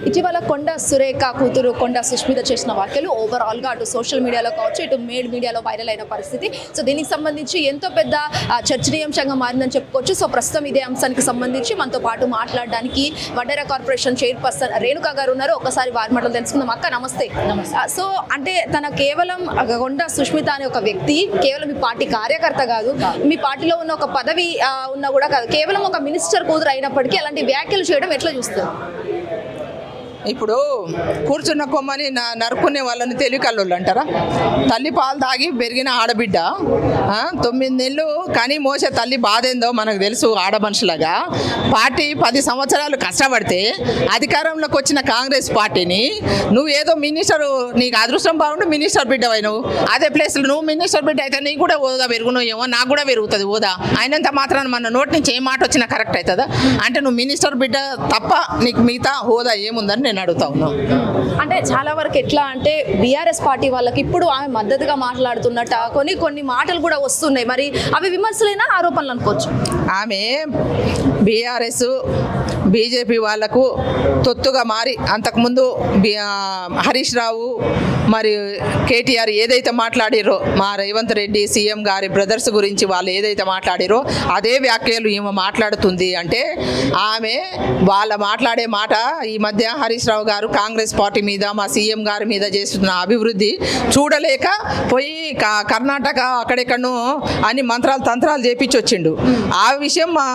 ఇటీవల కొండ సురేఖ కూతురు కొండ సుష్మిత చేసిన వ్యాఖ్యలు ఓవరాల్గా అటు సోషల్ మీడియాలో కావచ్చు ఇటు మీడియాలో వైరల్ అయిన పరిస్థితి. సో దీనికి సంబంధించి ఎంతో పెద్ద చర్చనీయాంశంగా మారిందని చెప్పుకోవచ్చు. సో ప్రస్తుతం ఇదే అంశానికి సంబంధించి మనతో పాటు మాట్లాడడానికి వడ్డేరా కార్పొరేషన్ చైర్పర్సన్ రేణుకా గారు ఉన్నారు. ఒకసారి వారి మాటలు తెలుసుకుందాం. అక్క నమస్తే. సో అంటే తన కేవలం కొండ సుష్మిత అనే ఒక వ్యక్తి కేవలం మీ పార్టీ కార్యకర్త కాదు, మీ పార్టీలో ఉన్న ఒక పదవి ఉన్నా కూడా కాదు, కేవలం ఒక మినిస్టర్ కూతురు అయినప్పటికీ అలాంటి వ్యాఖ్యలు చేయడం ఎట్లా చూస్తారు? ఇప్పుడు కూర్చున్న కొమ్మని నరుక్కునే వాళ్ళని తెలివికల్లోళ్ళు అంటారా? తల్లి పాలు తాగి పెరిగిన ఆడబిడ్డ 9 నెలలు కానీ మోసే తల్లి బాధ ఏందో మనకు తెలుసు. ఆడ మనుషులుగా పార్టీ 10 సంవత్సరాలు కష్టపడితే అధికారంలోకి వచ్చిన కాంగ్రెస్ పార్టీని నువ్వు ఏదో మినిస్టర్, నీకు అదృష్టం బాగుండి మినిస్టర్ బిడ్డ అయినవు. అదే ప్లేస్లో నువ్వు మినిస్టర్ బిడ్డ అయితే నీకు కూడా హోదా పెరుగును ఏమో, నాకు కూడా పెరుగుతుంది హోదా. అయినంత మాత్రాన మన నోటి నుంచి ఏ మాట వచ్చినా కరెక్ట్ అవుతుందా? అంటే నువ్వు మినిస్టర్ బిడ్డ తప్ప నీకు మిగతా హోదా ఏముందని నేను అడుగుతా ఉన్నాను. అంటే చాలా వరకు ఎట్లా అంటే బీఆర్ఎస్ పార్టీ వాళ్ళకి ఇప్పుడు ఆమె మద్దతుగా మాట్లాడుతున్నట్ట కొన్ని మాటలు కూడా వస్తున్నాయి. మరి అవి విమర్శలైనా ఆరోపణలు అనుకోవచ్చు. ఆమె బీఆర్ఎస్ బీజేపీ వాళ్లకు తొత్తుగా మారి అంతకుముందు హరీష్ రావు మరి కేటీఆర్ ఏదైతే మాట్లాడిరో, మా రేవంత్ రెడ్డి సీఎం గారి బ్రదర్స్ గురించి వాళ్ళు ఏదైతే మాట్లాడిరో అదే వ్యాఖ్యలు ఈమె మాట్లాడుతుంది. అంటే ఆమె వాళ్ళ మాట్లాడే మాట ఈ మధ్య హరీష్ రావు గారు కాంగ్రెస్ పార్టీ మీద మా సీఎం గారి మీద చేస్తున్న అభివృద్ధి చూడలేక పోయి కర్ణాటక అక్కడెక్కడో అని మంత్రాలు తంత్రాలు చేపించి వచ్చిండు. ఆ విషయం మా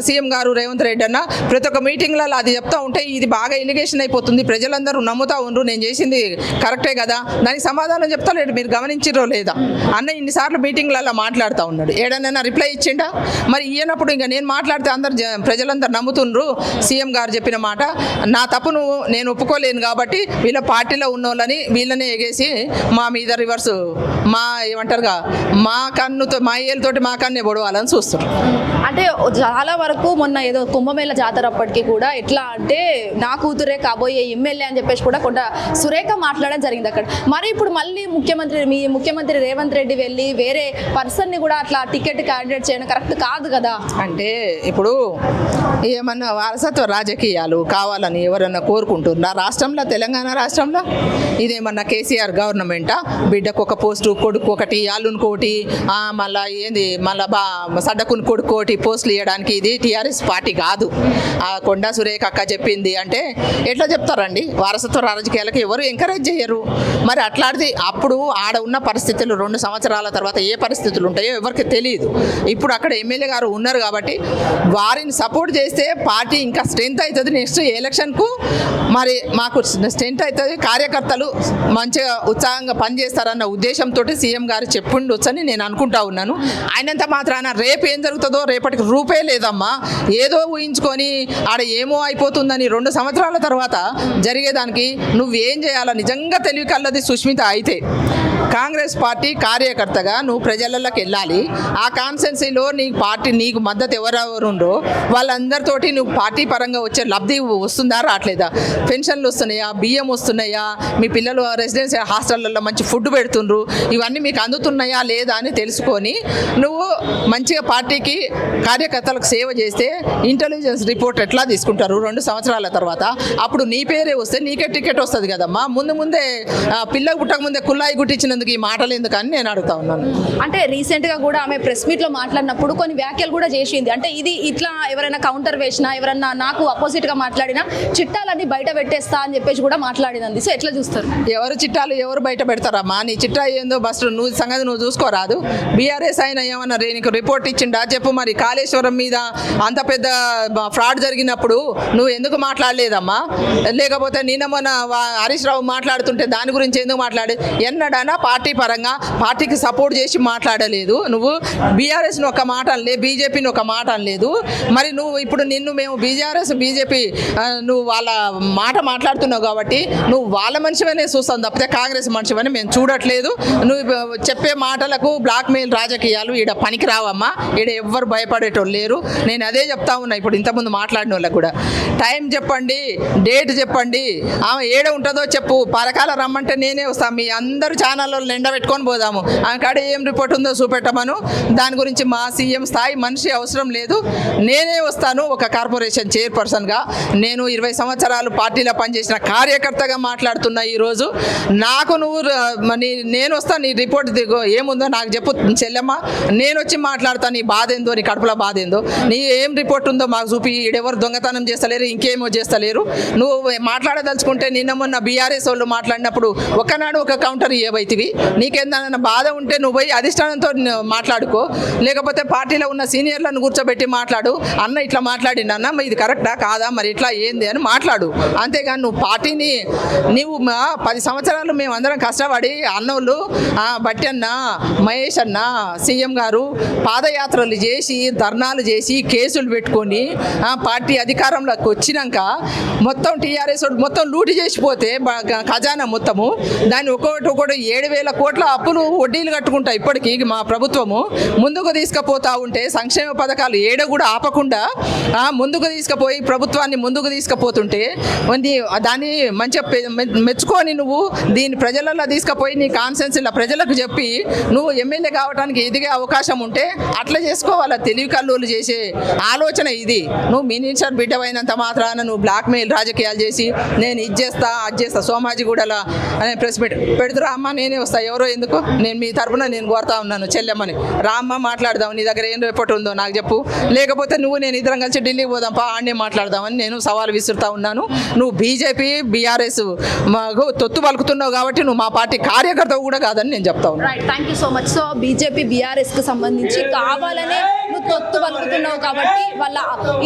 సీఎం గారు రేవంత్ రెడ్డి అన్న ప్రతి ఒక్క మీటింగ్లలో అది చెప్తా ఉంటే ఇది బాగా ఎలిగేషన్ అయిపోతుంది, ప్రజలందరూ నమ్ముతా ఉండ్రు, నేను చేసింది కరెక్టే కదా, దానికి సమాధానం చెప్తా లేదు, మీరు గమనించిరో లేదా అన్న ఇన్నిసార్లు మీటింగ్లలో మాట్లాడుతూ ఉన్నాడు. ఏడనైనా రిప్లై ఇచ్చిండా? మరి ఇయ్యనప్పుడు ఇంకా నేను మాట్లాడితే ప్రజలందరూ నమ్ముతుండ్రు సీఎం గారు చెప్పిన మాట, నా తప్పును నేను ఒప్పుకోలేను కాబట్టి వీళ్ళ పార్టీలో ఉన్న వాళ్ళని వీళ్ళనే ఎగేసి మా మీద రివర్స్ ఏమంటారుగా మా కన్నుతో మా ఏళ్ళతోటి మా కన్నే పొడవాలని చూస్తారు. అంటే చాలా వరకు మొన్న ఏదో కుంభమేళ జాతర అప్పటికి కూడా ఎట్లా అంటే నా కూతురే కాబోయే ఎమ్మెల్యే అని చెప్పేసి కూడా కొండ సురేఖ మాట్లాడడం జరిగింది అక్కడ. మరి ఇప్పుడు మళ్ళీ మీ ముఖ్యమంత్రి రేవంత్ రెడ్డి వెళ్ళి వేరే పర్సన్ని కూడా అట్లా టికెట్ క్యాండిడేట్ చేయడం కరెక్ట్ కాదు కదా. అంటే ఇప్పుడు ఏమన్నా వారసత్వ రాజకీయాలు కావాలని ఎవరన్నా కోరుకుంటున్నారా? రాష్ట్రంలో తెలంగాణ రాష్ట్రంలో ఇదేమన్నా కేసీఆర్ గవర్నమెంటా? బిడ్డకు ఒక పోస్టు, కొడుకు ఒకటి, అల్లుని కోటి, మళ్ళీ ఏంది మళ్ళీ సడ్డకుని కొడుకు కోటి పోస్టులు ఇవ్వడానికి ఇది టీఆర్ఎస్ పార్టీ కాదు. ఆ కొండా సురేఖ అక్క చెప్పింది అంటే ఎట్లా చెప్తారండి? వారసత్వ రాజకీయాలకు ఎవరు ఎంకరేజ్ చేయరు. మరి అట్లాంటిది అప్పుడు ఆడ ఉన్న పరిస్థితులు 2 సంవత్సరాల తర్వాత ఏ పరిస్థితులు ఉంటాయో ఎవరికి తెలియదు. ఇప్పుడు అక్కడ ఎమ్మెల్యే గారు ఉన్నారు కాబట్టి వారిని సపోర్ట్ చేస్తే పార్టీ ఇంకా స్ట్రెంత్ అవుతుంది. నెక్స్ట్ ఎలక్షన్కు మరి మాకు స్ట్రెంత్ అవుతుంది, కార్యకర్తలు మంచిగా ఉత్సాహంగా పనిచేస్తారన్న ఉద్దేశంతో సీఎం గారు చెప్పుండొచ్చని నేను అనుకుంటా ఉన్నాను. అయినంత మాత్రాన రేపు ఏం జరుగుతుందో రేపటికి రూపే లేదమ్మా. ఏదో ఊహించుకొని ఆడ ఏమో అయిపోతుందని 2 సంవత్సరాల తర్వాత జరిగేదానికి నువ్వేం చేయాలో నిజంగా తెలివి కల్లది సుష్మిత అయితే కాంగ్రెస్ పార్టీ కార్యకర్తగా నువ్వు ప్రజలలోకి వెళ్ళాలి. ఆ కాన్స్టెన్సీలో నీకు మద్దతు ఎవరెవరుండో వాళ్ళందరితోటి నువ్వు పార్టీ పరంగా వచ్చే లబ్ధి వస్తుందా రావట్లేదా? పెన్షన్లు వస్తున్నాయా, బియ్యం వస్తున్నాయా, మీ పిల్లలు రెసిడెన్షియల్ హాస్టళ్లలో మంచి ఫుడ్ పెడుతుండ్రు, ఇవన్నీ మీకు అందుతున్నాయా లేదా అని తెలుసుకొని నువ్వు మంచిగా పార్టీకి కార్యకర్తలకు సేవ చేస్తే ఇంటెలిజెన్స్ రిపోర్ట్ ఎట్లా తీసుకుంటారు 2 సంవత్సరాల తర్వాత? అప్పుడు నీ పేరే వస్తే నీకే టికెట్ వస్తుంది కదమ్మా. ముందే పిల్లలు పుట్టక ముందే కుల్లాయి గుట్టించినందుకు ఈ మాటలు ఎందుకని నేను అడుగుతా ఉన్నాను. అంటే రీసెంట్గా కూడా ఆమె ప్రెస్ మీట్లో మాట్లాడినప్పుడు కొన్ని వ్యాఖ్యలు కూడా చేసింది. అంటే ఇది ఇట్లా ఎవరైనా కౌంటర్ వేసినా, ఎవరన్నా నాకు అపోజిట్గా మాట్లాడినా చిట్టాలన్నీ బయట పెట్టేస్తా అని చెప్పేసి కూడా మాట్లాడినంది. సో ఎట్లా చూస్తారు? ఎవరు చిట్టాలు ఎవరు బయట పెడతారమ్మా? నీ చిట్టా ఏందో బస్ నువ్వు సంగతి నువ్వు చూసుకోరాదు. బీఆర్ఎస్ అయినా ఏమన్నా నీకు రిపోర్ట్ ఇచ్చిండా చెప్పు. మరి కాళేశ్వరం మీద అంత పెద్ద ఫ్రాడ్ జరిగినప్పుడు నువ్వు ఎందుకు మాట్లాడలేదమ్మా? లేకపోతే నిన్న మొన్న హరీష్ రావు మాట్లాడుతుంటే దాని గురించి ఎందుకు మాట్లాడే? ఎన్నడన్నా పార్టీ పరంగా పార్టీకి సపోర్ట్ చేసి మాట్లాడలేదు నువ్వు. బీఆర్ఎస్ని ఒక మాట అనలేదు, బీజేపీని ఒక మాట అనలేదు. మరి నువ్వు ఇప్పుడు మేము బీజేపీ నువ్వు వాళ్ళ మాట మాట్లాడుతున్నావు కాబట్టి నువ్వు వాళ్ళ మనిషివనే చూస్తాం తప్పితే కాంగ్రెస్ మనిషివని మేము చూడట్లేదు. నువ్వు చెప్పే మాటలకు బ్లాక్మెయిల్ రాజకీయాలు ఈడ పనికి రావమ్మా. ఈడ ఎవ్వరు భయపడేటోళ్ళు లేరు. నేను అదే చెప్తా ఉన్నా ఇప్పుడు ఇంతకుముందు మాట్లాడిన వాళ్ళకు కూడా. టైం చెప్పండి, డేట్ చెప్పండి, ఆమె ఏడ ఉంటుందో చెప్పు, పరకాల రమ్మంటే నేనే వస్తాను. మీ అందరు ఛానల్లో ఎండ పెట్టుకొని పోదాము. ఆమె కాడ ఏం రిపోర్ట్ ఉందో చూపెట్టమను. దాని గురించి మా సీఎం స్థాయి మనిషి అవసరం లేదు, నేనే వస్తాను ఒక కార్పొరేషన్ చైర్పర్సన్గా. నేను 20 సంవత్సరాలు సంవత్సరాలు పార్టీలో పనిచేసిన కార్యకర్తగా మాట్లాడుతున్నా ఈరోజు. నాకు నువ్వు నేను వస్తా, నీ రిపోర్ట్ ఏముందో నాకు చెప్పు చెల్లెమ్మ, నేను వచ్చి మాట్లాడతాను. నీ బాధ ఏందో, నీ కడుపులో బాధ ఏందో, నీ ఏం రిపోర్ట్ ఉందో మాకు చూపి. ఈడెవరు దొంగతనం చేస్తలేరు, ఇంకేమో చేస్తలేరు. నువ్వు మాట్లాడదలుచుకుంటే నిన్న మొన్న బీఆర్ఎస్ వాళ్ళు మాట్లాడినప్పుడు ఒకనాడు ఒక కౌంటర్ ఏవైతివి. నీకేందన్న బాధ ఉంటే నువ్వు పోయి అధిష్టానంతో మాట్లాడుకో, లేకపోతే పార్టీలో ఉన్న సీనియర్లను కూర్చోబెట్టి మాట్లాడు. అన్న ఇట్లా మాట్లాడిండు అన్న, ఇది కరెక్టా కాదా, మరి ఇట్లా ఏంది అని మాట్లాడు. అంతేగాని నువ్వు పార్టీని నీవు 10 సంవత్సరాలు మేమందరం కష్టపడి అన్నోళ్ళు బట్టి అన్న, మహేష్ అన్న, సీఎం గారు పాదయాత్రలు చేసి, ధర్నాలు చేసి, కేసులు పెట్టుకొని పార్టీ అధికారంలోకి వచ్చినాక మొత్తం టీఆర్ఎస్ మొత్తం లూటి చేసిపోతే ఖజానా మొత్తము దాన్ని ఒక్కొక్కటి 7,000 కోట్ల అప్పులు వడ్డీలు కట్టుకుంటా ఇప్పటికీ మా ప్రభుత్వము ముందుకు తీసుకుపోతా ఉంటే, సంక్షేమ పథకాలు ఏడ కూడా ఆపకుండా ముందుకు తీసుకుపోయి ప్రభుత్వాన్ని ముందుకు తీసుకుపోతుంటే దాన్ని మంచిగా మెచ్చుకొని నువ్వు దీన్ని ప్రజలలో తీసుకుపోయి నీ కాన్సెన్స్లో ప్రజలకు చెప్పి నువ్వు ఎమ్మెల్యే కావడానికి ఎదిగే అవకాశం ఉంటే అట్లా చేసుకోవాలా. తెలివి కల్లోలు చేసే ఆలోచన ఇది. నువ్వు మినిస్టర్ బిడ్డవైనంత మాత్రాన నువ్వు బ్లాక్మెయిల్ రాజకీయాలు చేసి నేను ఇది చేస్తా అది చేస్తా, సోమాజిగూడలో అనే ప్రెస్ మీట్ పెడుతురా అమ్మ, నేనే వస్తా, ఎవరో ఎందుకు, నేను మీ తరపున నేను కోరుతా ఉన్నాను చెల్లెమ్మని, రామ్మ మాట్లాడదాం, నీ దగ్గర ఏం రిపోర్ట్ ఉందో నాకు చెప్పు, లేకపోతే నువ్వు నేను ఇద్దరం కలిసి ఢిల్లీకి పోదాం పా, ఆడనే మాట్లాడదామని నేను సవాల్ విసురుతా ఉన్నాను. నువ్వు బీజేపీ బీఆర్ఎస్ మాకు తొత్తు పలుకుతున్నావు కాబట్టి నువ్వు మా పార్టీ కార్యకర్తవు కూడా కాదని నేను చెప్తా ఉన్నాను. Right, thank you so much. So BJP బీఆర్ఎస్కి సంబంధించి కావాలనే నువ్వు తొత్తు పలుకుతున్నావు కాబట్టి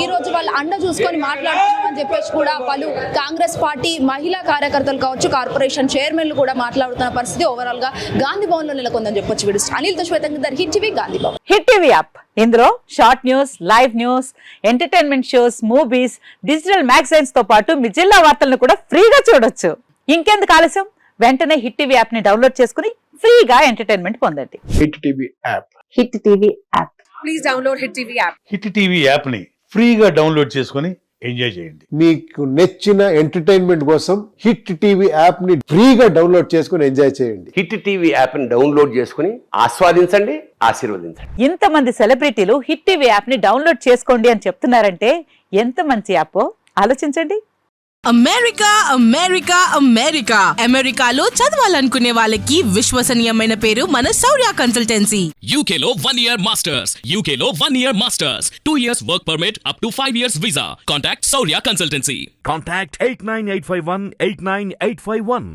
ఈ రోజు వాళ్ళ అండ చూసుకొని మాట్లాడుతున్నావు అని చెప్పేసి కూడా పలు కాంగ్రెస్ పార్టీ మహిళా కార్యకర్తలు కావచ్చు, కార్పొరేషన్ చైర్మన్లు కూడా మాట్లాడుతున్న పరిస్థితి ఓవరాల్ గా గాంధీ భవన్ లో నెలకొందని చెప్పొచ్చు. వీడు అనిల్తో శ్వేతంగా hit TV Gandhi Bhavan. Hit TV app, ఇందులో short news, live news, entertainment shows, movies, digital magazines తో పాటు మీ జిల్లా వార్తలను కూడా ఫ్రీగా చూడొచ్చు. ఇంకెందుకు ఆలస్యం, వెంటనే హిట్ టీవీ యాప్ ని డౌన్లోడ్ చేసుకుని ఫ్రీగా ఎంటర్టైన్మెంట్ పొందండి. Hit TV app. Hit TV app. Please download hit TV app. Hit TV app ని ఫ్రీగా డౌన్లోడ్ చేసుకొని ఎంజాయ్ చేయండి. మీకు నచ్చిన ఎంటర్టైన్మెంట్ కోసం హిట్ టీవీ యాప్ ని ఫ్రీగా డౌన్లోడ్ చేసుకొని ఎంజాయ్ చేయండి. హిట్ టీవీ యాప్ ని డౌన్లోడ్ చేసుకుని ఆస్వాదించండి, ఆశీర్వదించండి. ఇంతమంది సెలబ్రిటీలు హిట్ టీవీ యాప్ ని డౌన్లోడ్ చేసుకోండి అని చెప్తున్నారంటే ఎంత మంచి యాప్ ఆలోచించండి. అమెరికా అమెరికా అమెరికా అమెరికాలో చదవాలనుకునే వాళ్ళకి విశ్వసనీయమైన పేరు మన శౌర్య కన్సల్టెన్సీ. UK లో 1 year masters, UK లో 1 year masters, 2 years work permit up to 5 years visa. Contact Saurya Consultancy. Contact 89851 89851.